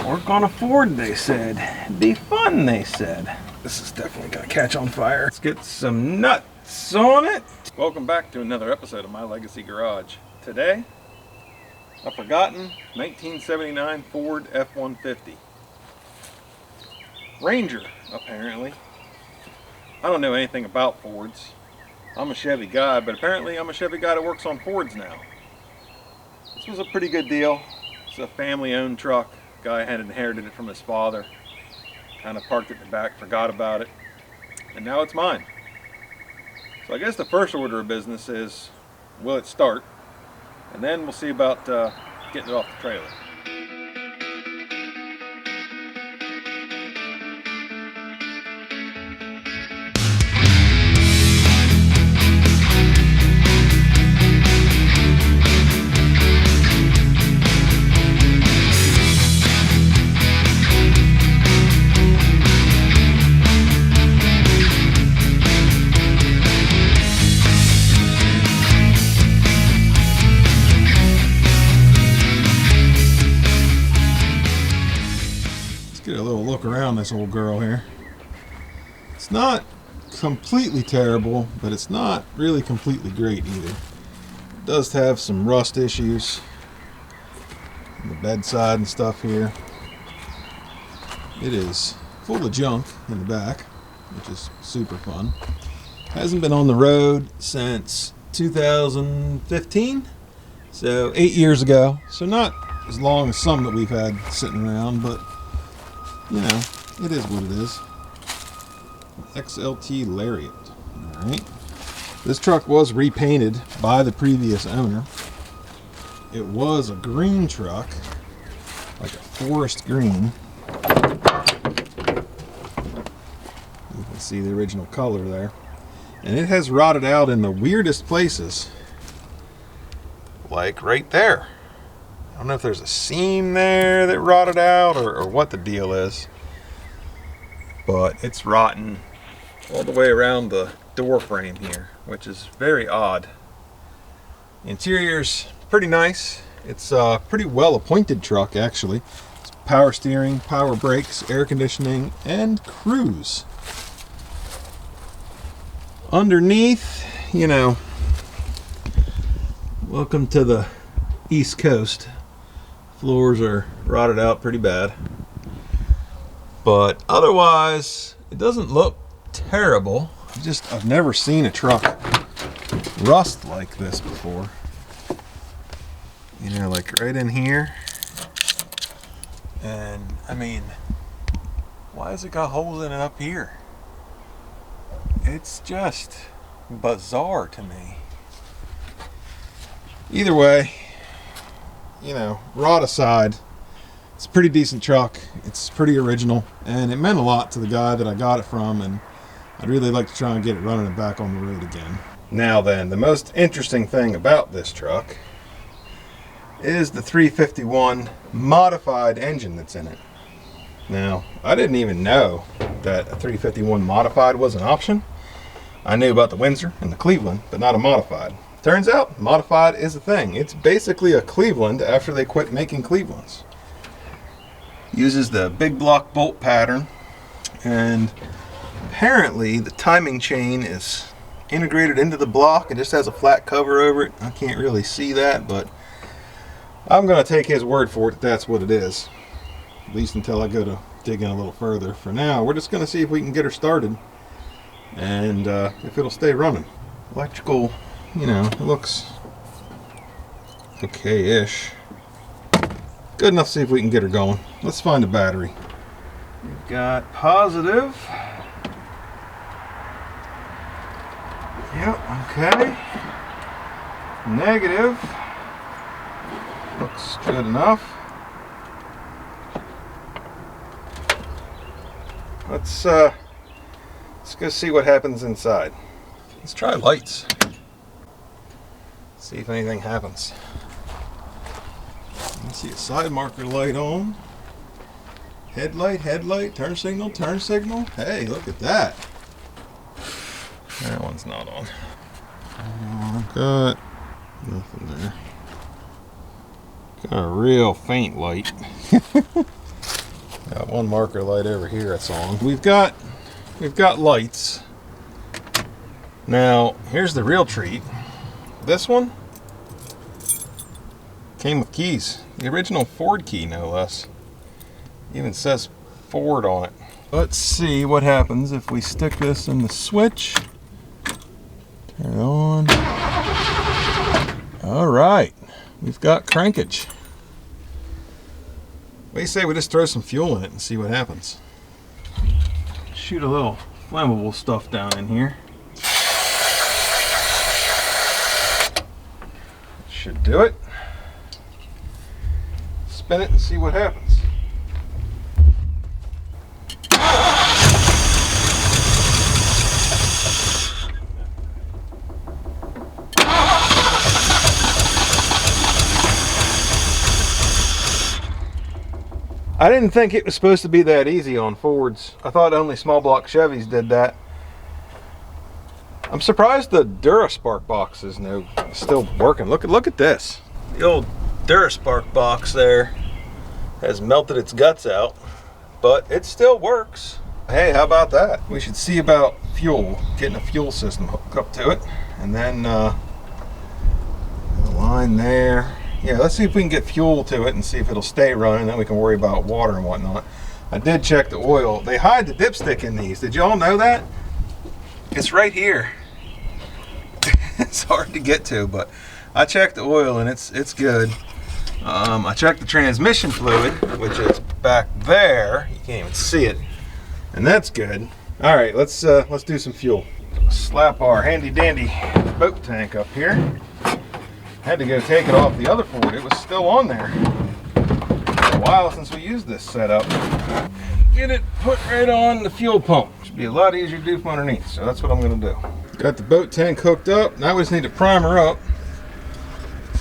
Work on a Ford, they said. It'd be fun, they said. This is definitely gonna catch on fire. Let's get some nuts on it. Welcome back to another episode of My Legacy Garage. Today, a forgotten 1979 Ford F150. Ranger, apparently. I don't know anything about Fords. I'm a Chevy guy, but apparently I'm a Chevy guy that works on Fords now. This was a pretty good deal. It's a family-owned truck. Guy had inherited it from his father. Kind of parked it in the back, forgot about it, and now it's mine. So I guess the first order of business is, will it start? And then we'll see about getting it off the trailer. Get a little look around this old girl here. It's not completely terrible, but it's not really completely great either. It does have some rust issues on the bedside and stuff here. It is full of junk in the back, which is super fun. Hasn't been on the road since 2015, so 8 years ago. So not as long as some that we've had sitting around, but you know, it is what it is. XLT Lariat. Alright. This truck was repainted by the previous owner. It was a green truck, like a forest green. You can see the original color there. And it has rotted out in the weirdest places. Like right there. I don't know if there's a seam there that rotted out or what the deal is, but it's rotten all the way around the door frame here, which is very odd. The interior's pretty nice. It's a pretty well appointed truck actually. It's power steering, power brakes, air conditioning, and cruise. Underneath, you know, welcome to the East Coast. Floors are rotted out pretty bad, but otherwise it doesn't look terrible. I've never seen a truck rust like this before. You know, like right in here. And I mean, why has it got holes in it up here? It's just bizarre to me. Either way, you know, rot aside, it's a pretty decent truck. It's pretty original, and it meant a lot to the guy that I got it from, and I'd really like to try and get it running back on the road again. Now then, the most interesting thing about this truck is the 351 modified engine that's in it. Now, I didn't even know that a 351 modified was an option. I knew about the Windsor and the Cleveland, but not a modified. Turns out, modified is a thing. It's basically a Cleveland after they quit making Clevelands. Uses the big block bolt pattern, and apparently the timing chain is integrated into the block. It just has a flat cover over it. I can't really see that, but I'm going to take his word for it that that's what it is. At least until I go to dig in a little further. For now, we're just going to see if we can get her started, and if it'll stay running. Electrical, you know, it looks okay-ish. Good enough to see if we can get her going. Let's find a battery. We've got positive. Yep, okay. Negative. Looks good enough. Let's go see what happens inside. Let's try lights. See if anything happens. Let's see a side marker light on. Headlight, headlight, turn signal, turn signal. Hey, look at that. That one's not on. Got nothing there. Got a real faint light. Got one marker light over here that's on. We've got lights. Now, here's the real treat. This one came with keys. The original Ford key, no less. Even says Ford on it. Let's see what happens if we stick this in the switch. Turn it on. All right, we've got crankage. What do you say we just throw some fuel in it and see what happens? Shoot a little flammable stuff down in here. Should do it. Spin it and see what happens. I didn't think it was supposed to be that easy on Fords. I thought only small block Chevys did that. I'm surprised the DuraSpark box is still working. Look at this. The old DuraSpark box there has melted its guts out, but it still works. Hey, how about that? We should see about fuel, getting a fuel system hooked up to it, and then the line there. Yeah, let's see if we can get fuel to it and see if it'll stay running, then we can worry about water and whatnot. I did check the oil. They hide the dipstick in these. Did y'all know that? It's right here. It's hard to get to, but I checked the oil and it's good. I checked the transmission fluid, which is back there. You can't even see it, and that's good. All right, let's do some fuel. Slap our handy dandy boat tank up here. Had to go take it off the other Ford. It was still on there. It's a while since we used this setup. Get it put right on the fuel pump. Should be a lot easier to do from underneath, so that's what I'm going to do. Got the boat tank hooked up. Now we just need to prime her up.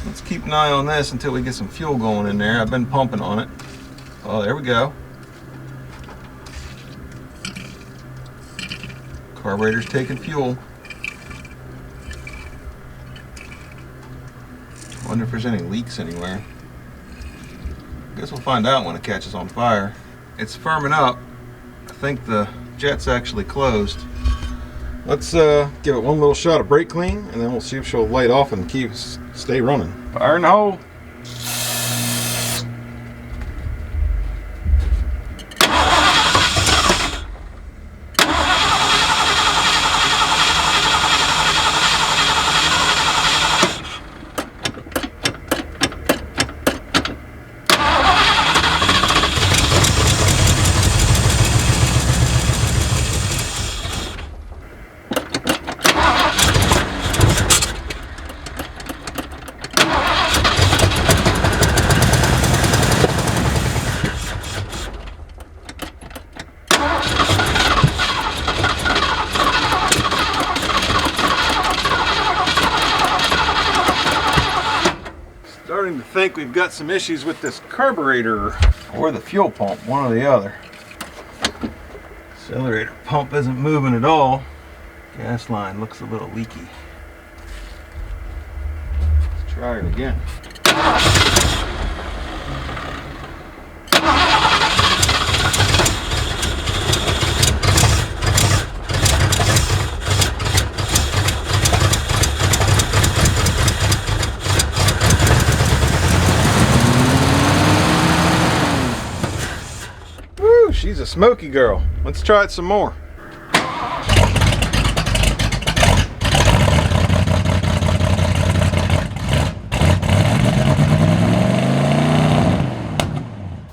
Let's keep an eye on this until we get some fuel going in there. I've been pumping on it. Oh, there we go. Carburetor's taking fuel. Wonder if there's any leaks anywhere. Guess we'll find out when it catches on fire. It's firming up. I think the jet's actually closed. Let's give it one little shot of brake clean, and then we'll see if she'll light off and stay running. Fire in the hole. Starting to think we've got some issues with this carburetor or the fuel pump, one or the other. Accelerator pump isn't moving at all. Gas line looks a little leaky. Let's try it again. She's a smoky girl. Let's try it some more.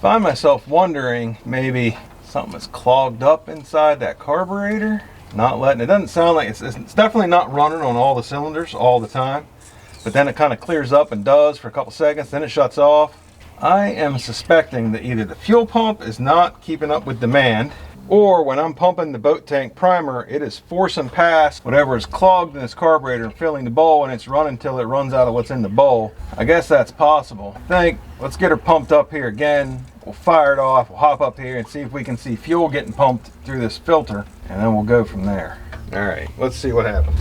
Find myself wondering, maybe something is clogged up inside that carburetor. Not letting, it doesn't sound like, it's definitely not running on all the cylinders all the time. But then it kind of clears up and does for a couple seconds, then it shuts off. I am suspecting that either the fuel pump is not keeping up with demand, or when I'm pumping the boat tank primer, it is forcing past whatever is clogged in this carburetor and filling the bowl, and it's running until it runs out of what's in the bowl. I guess that's possible. Let's get her pumped up here again. We'll fire it off, we'll hop up here and see if we can see fuel getting pumped through this filter, and then we'll go from there. All right, let's see what happens.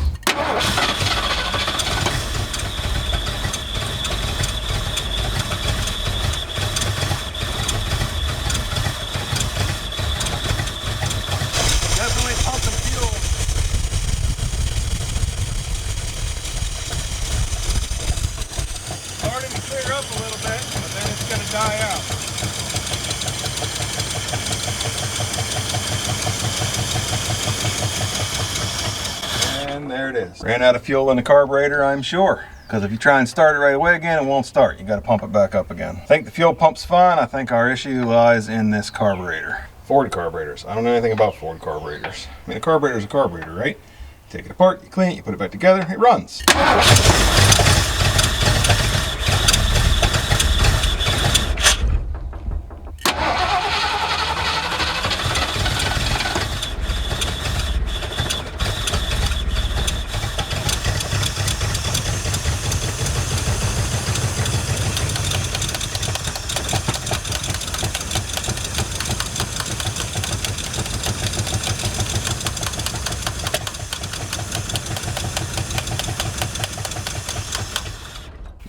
is. Ran out of fuel in the carburetor, I'm sure. Because if you try and start it right away again, it won't start. You got to pump it back up again. I think the fuel pump's fine. I think our issue lies in this carburetor. Ford carburetors. I don't know anything about Ford carburetors. I mean, a carburetor's a carburetor, right? Take it apart, you clean it, you put it back together, it runs.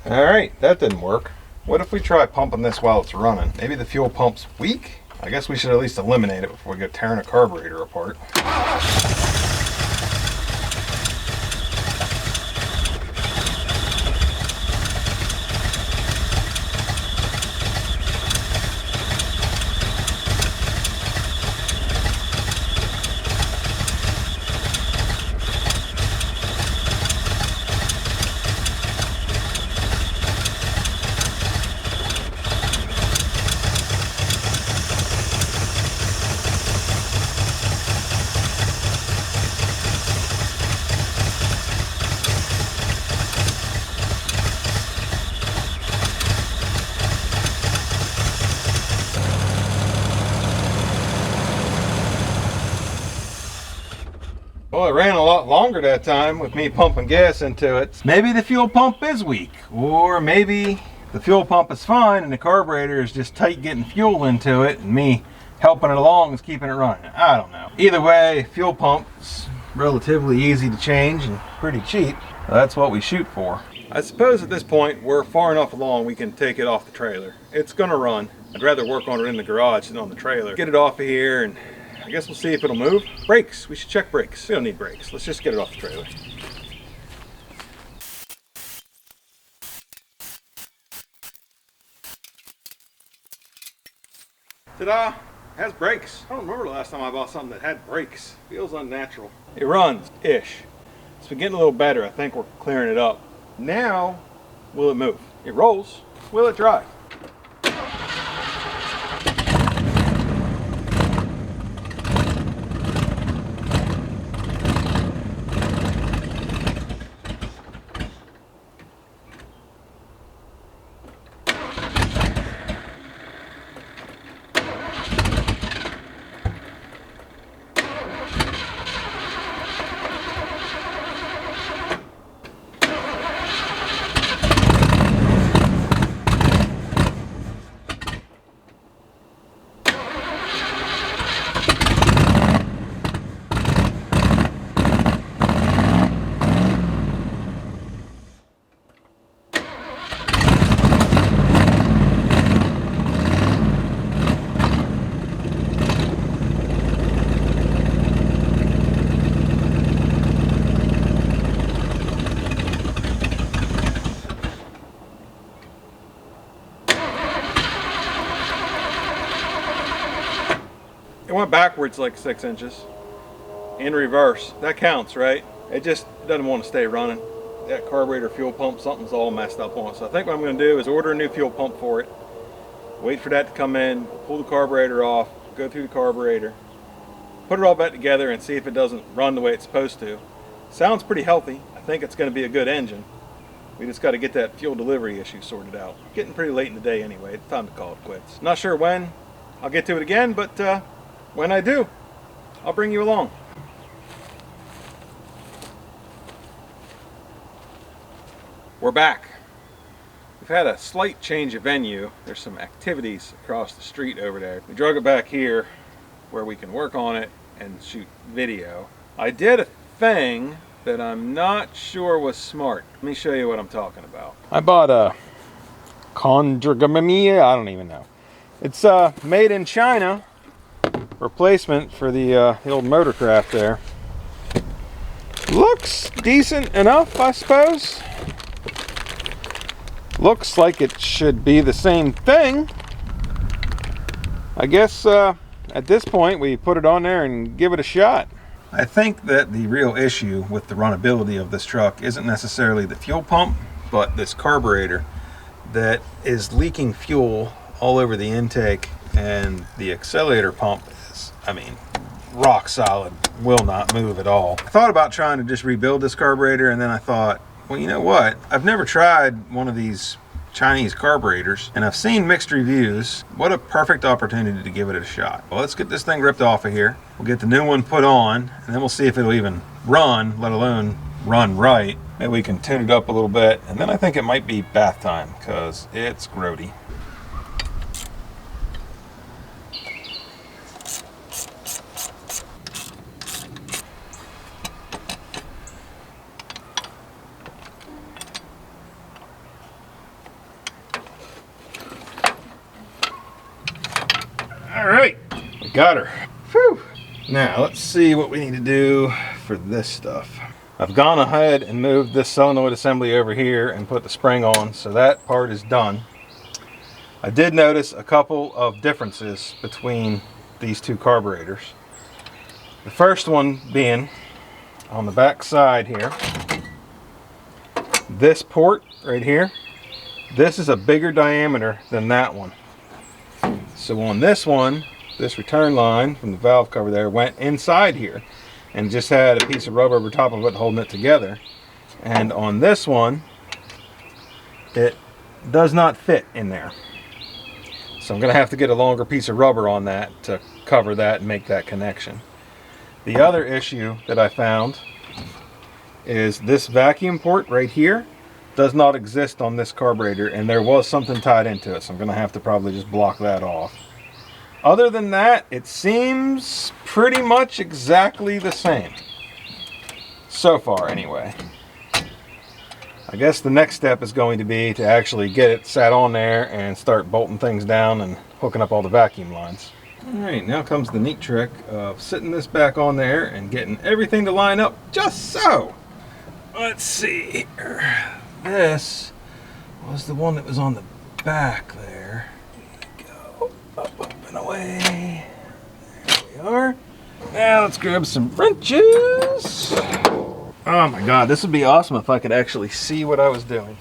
Alright, that didn't work. What if we try pumping this while it's running? Maybe the fuel pump's weak? I guess we should at least eliminate it before we go tearing a carburetor apart. Well, it ran a lot longer that time with me pumping gas into it. Maybe the fuel pump is weak, or maybe the fuel pump is fine and the carburetor is just tight getting fuel into it and me helping it along is keeping it running. I don't know. Either way, fuel pump's relatively easy to change and pretty cheap. That's what we shoot for. I suppose at this point we're far enough along we can take it off the trailer. It's gonna run. I'd rather work on it in the garage than on the trailer. Get it off of here and I guess we'll see if it'll move. Brakes, we should check brakes. We don't need brakes. Let's just get it off the trailer. Ta-da! It has brakes. I don't remember the last time I bought something that had brakes. Feels unnatural. It runs-ish. It's been getting a little better. I think we're clearing it up. Now, will it move? It rolls. Will it drive? It went backwards like 6 inches in reverse. That counts, right? It just doesn't want to stay running. That carburetor fuel pump, something's all messed up on it. So I think what I'm going to do is order a new fuel pump for it, wait for that to come in, pull the carburetor off, go through the carburetor, put it all back together and see if it doesn't run the way it's supposed to. Sounds pretty healthy. I think it's going to be a good engine. We just got to get that fuel delivery issue sorted out. Getting pretty late in the day anyway. It's time to call it quits. Not sure when I'll get to it again, but when I do, I'll bring you along. We're back. We've had a slight change of venue. There's some activities across the street over there. We drug it back here where we can work on it and shoot video. I did a thing that I'm not sure was smart. Let me show you what I'm talking about. I bought a Condragamia, I don't even know. It's made in China. Replacement for the old Motorcraft there. Looks decent enough, I suppose. Looks like it should be the same thing. I guess at this point we put it on there and give it a shot. I think that the real issue with the runnability of this truck isn't necessarily the fuel pump, but this carburetor that is leaking fuel all over the intake, and the accelerator pump is, I mean, rock solid, will not move at all. I thought about trying to just rebuild this carburetor, and then I thought, well, you know what? I've never tried one of these Chinese carburetors, and I've seen mixed reviews. What a perfect opportunity to give it a shot. Well, let's get this thing ripped off of here. We'll get the new one put on, and then we'll see if it'll even run, let alone run right. Maybe we can tune it up a little bit, and then I think it might be bath time, because it's grody. All right, we got her. Whew. Now let's see what we need to do for this stuff. I've gone ahead and moved this solenoid assembly over here and put the spring on, so that part is done. I did notice a couple of differences between these two carburetors. The first one being on the back side here. This port right here, this is a bigger diameter than that one. So on this one, this return line from the valve cover there went inside here and just had a piece of rubber over top of it holding it together. And on this one, it does not fit in there. So I'm gonna have to get a longer piece of rubber on that to cover that and make that connection. The other issue that I found is this vacuum port right here does not exist on this carburetor, and there was something tied into it, so I'm gonna have to probably just block that off. Other than that, it seems pretty much exactly the same. So far, anyway. I guess the next step is going to be to actually get it sat on there and start bolting things down and hooking up all the vacuum lines. Alright, now comes the neat trick of sitting this back on there and getting everything to line up just so. Let's see here. This was the one that was on the back there. Go up and away. There we are. Now let's grab some wrenches. Oh my god, this would be awesome if I could actually see what I was doing.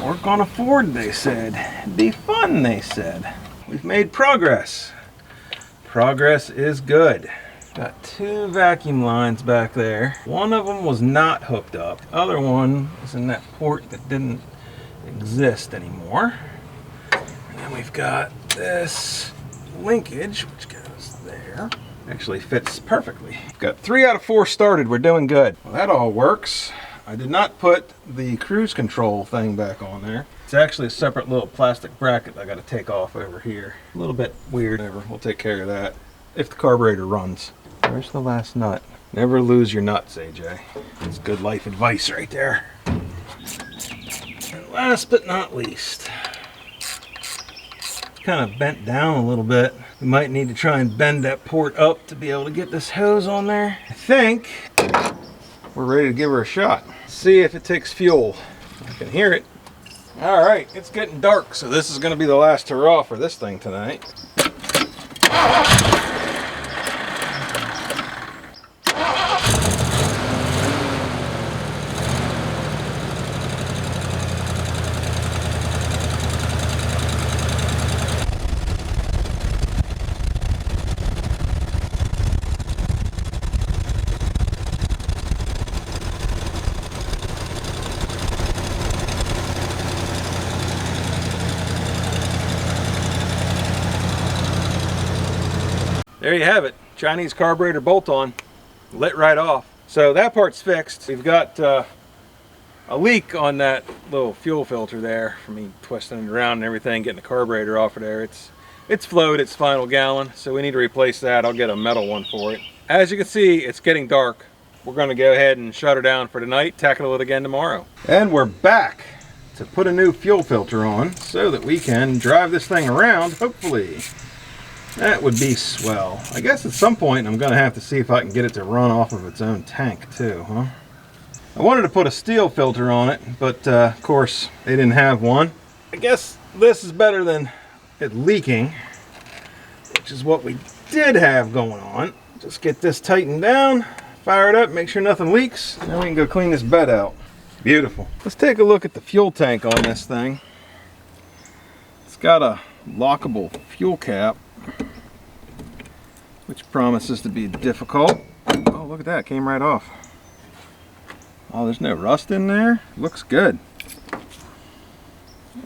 Work on a Ford, they said. It'd be fun, they said. We've made progress. Progress is good. Got two vacuum lines back there. One of them was not hooked up. The other one is in that port that didn't exist anymore. And then we've got this linkage, which goes there. Actually fits perfectly. Got 3 out of 4 started. We're doing good. Well, that all works. I did not put the cruise control thing back on there. It's actually a separate little plastic bracket I got to take off over here. A little bit weird. Whatever. We'll take care of that if the carburetor runs. Where's the last nut? Never lose your nuts, AJ. That's good life advice right there. And last but not least, it's kind of bent down a little bit. We might need to try and bend that port up to be able to get this hose on there. I think we're ready to give her a shot. See if it takes fuel. I can hear it. All right, it's getting dark, so this is going to be the last hurrah for this thing tonight. There you have it, Chinese carburetor bolt-on, lit right off. So that part's fixed. We've got a leak on that little fuel filter there from me twisting it around and everything, getting the carburetor off of there. It's flowed its final gallon, so we need to replace that. I'll get a metal one for it. As you can see, it's getting dark. We're gonna go ahead and shut her down for tonight, tackle it again tomorrow. And we're back to put a new fuel filter on so that we can drive this thing around, hopefully. That would be swell. I guess at some point I'm gonna have to see if I can get it to run off of its own tank too, huh? I wanted to put a steel filter on it, but of course they didn't have one. I guess this is better than it leaking, which is what we did have going on. Just get this tightened down, fire it up, make sure nothing leaks, and then we can go clean this bed out. Beautiful. Let's take a look at the fuel tank on this thing. It's got a lockable fuel cap, which promises to be difficult. Oh, look at that, it came right off. Oh, there's no rust in there. Looks good.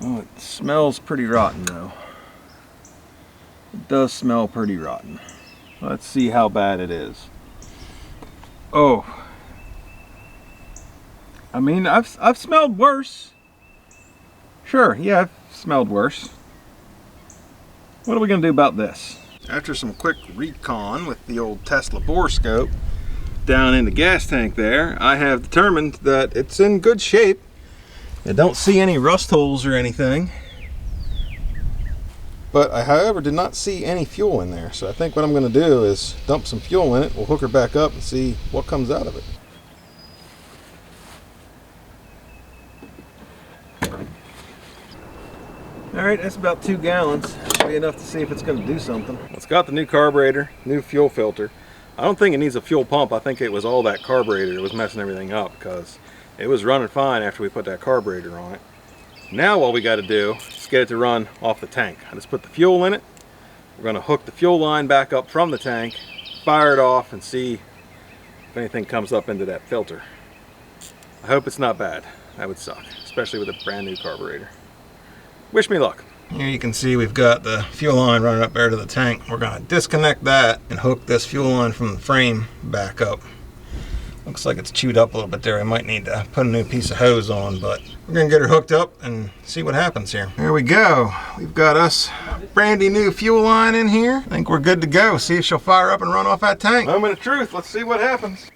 Oh, it smells pretty rotten though. It does smell pretty rotten. Let's see how bad it is. Oh, I mean, I've smelled worse. Sure, yeah, I've smelled worse. What are we gonna do about this? After some quick recon with the old Tesla bore scope down in the gas tank there, I have determined that it's in good shape. I don't see any rust holes or anything. But I, however, did not see any fuel in there. So I think what I'm gonna do is dump some fuel in it. We'll hook her back up and see what comes out of it. Alright, that's about 2 gallons. Should be enough to see if it's going to do something. It's got the new carburetor, new fuel filter. I don't think it needs a fuel pump. I think it was all that carburetor that was messing everything up, because it was running fine after we put that carburetor on it. Now what we got to do is get it to run off the tank. I just put the fuel in it. We're going to hook the fuel line back up from the tank, fire it off, and see if anything comes up into that filter. I hope it's not bad. That would suck, especially with a brand new carburetor. Wish me luck. Here you can see we've got the fuel line running up there to the tank. We're going to disconnect that and hook this fuel line from the frame back up. Looks like it's chewed up a little bit there. I might need to put a new piece of hose on, but we're going to get her hooked up and see what happens here. There we go. We've got us brandy new fuel line in here. I think we're good to go. See if she'll fire up and run off that tank. Moment of truth. Let's see what happens.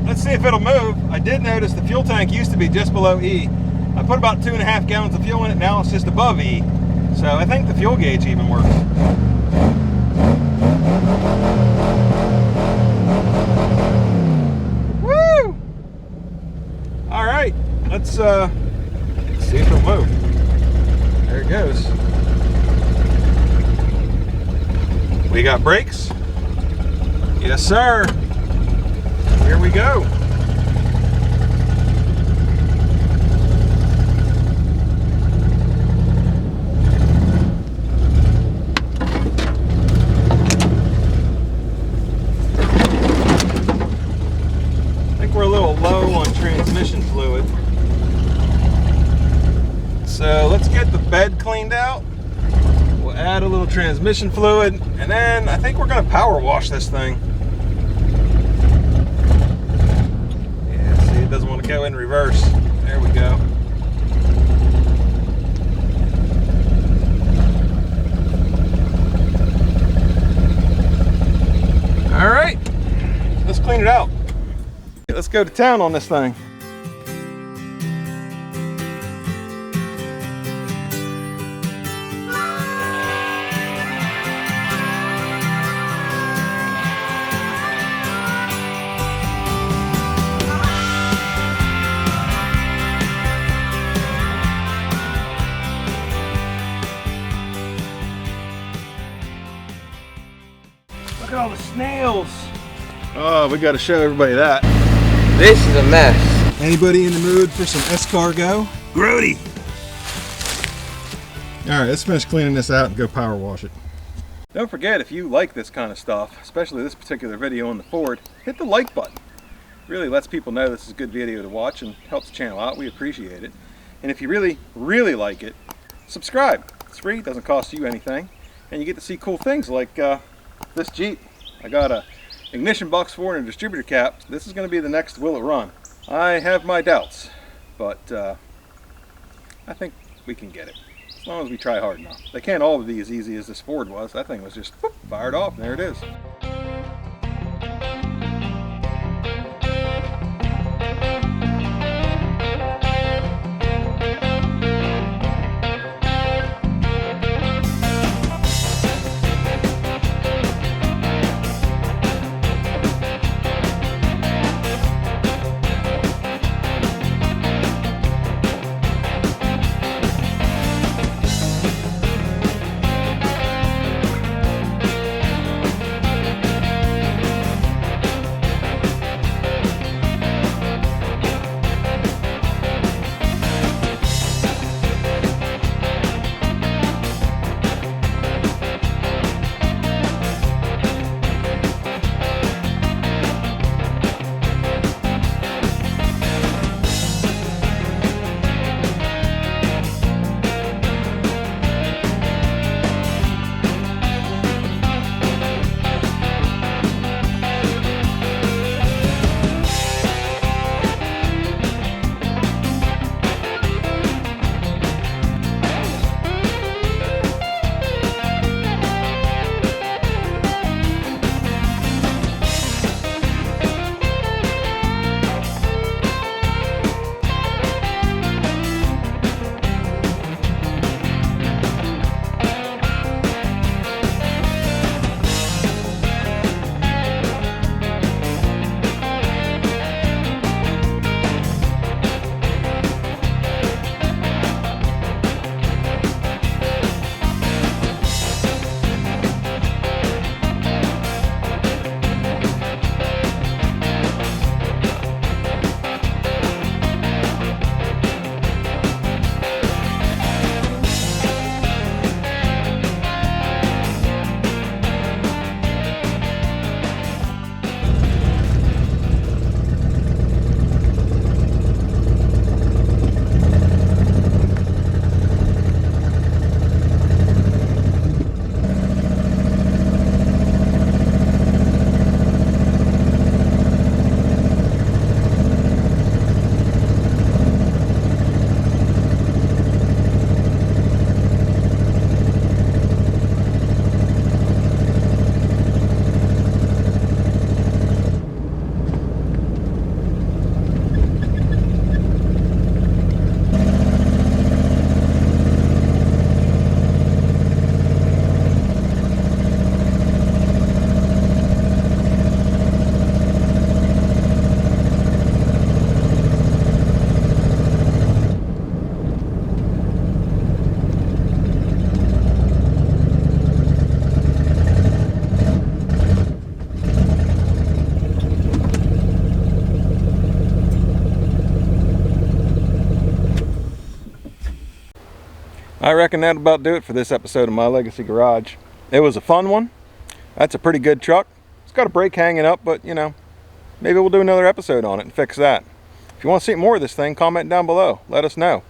Let's see if it'll move. I did notice the fuel tank used to be just below E. I put about 2.5 gallons of fuel in it, now it's just above E. So I think the fuel gauge even works. Woo! All right, let's see if it'll move. There it goes. We got brakes. Yes, sir. Here we go. I think we're a little low on transmission fluid. So let's get the bed cleaned out. We'll add a little transmission fluid, and then I think we're going to power wash this thing. Doesn't want to go in reverse. There we go. All right, let's clean it out. Let's go to town on this thing. Look at all the snails. Oh, we got to show everybody that. This is a mess. Anybody in the mood for some escargot? Grody! Alright, let's finish cleaning this out and go power wash it. Don't forget, if you like this kind of stuff, especially this particular video on the Ford, hit the like button. It really lets people know this is a good video to watch and helps the channel out. We appreciate it. And if you really, really like it, subscribe. It's free, it doesn't cost you anything. And you get to see cool things like this Jeep. I got a ignition box for it and a distributor cap. This is going to be the next Will It Run. I have my doubts, but I think we can get it. As long as we try hard enough. They can't all be as easy as this Ford was. That thing was just whoop, fired off, and there it is. I reckon that'll about do it for this episode of My Legacy Garage. It was a fun one. That's a pretty good truck. It's got a brake hanging up, but you know, maybe we'll do another episode on it and fix that. If you want to see more of this thing, comment down below. Let us know.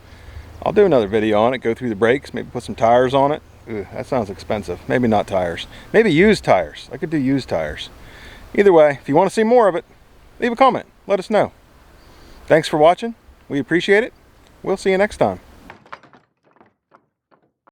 I'll do another video on it, go through the brakes, maybe put some tires on it. Ugh, that sounds expensive. Maybe not tires. Maybe used tires. I could do used tires. Either way, if you want to see more of it, leave a comment. Let us know. Thanks for watching. We appreciate it. We'll see you next time.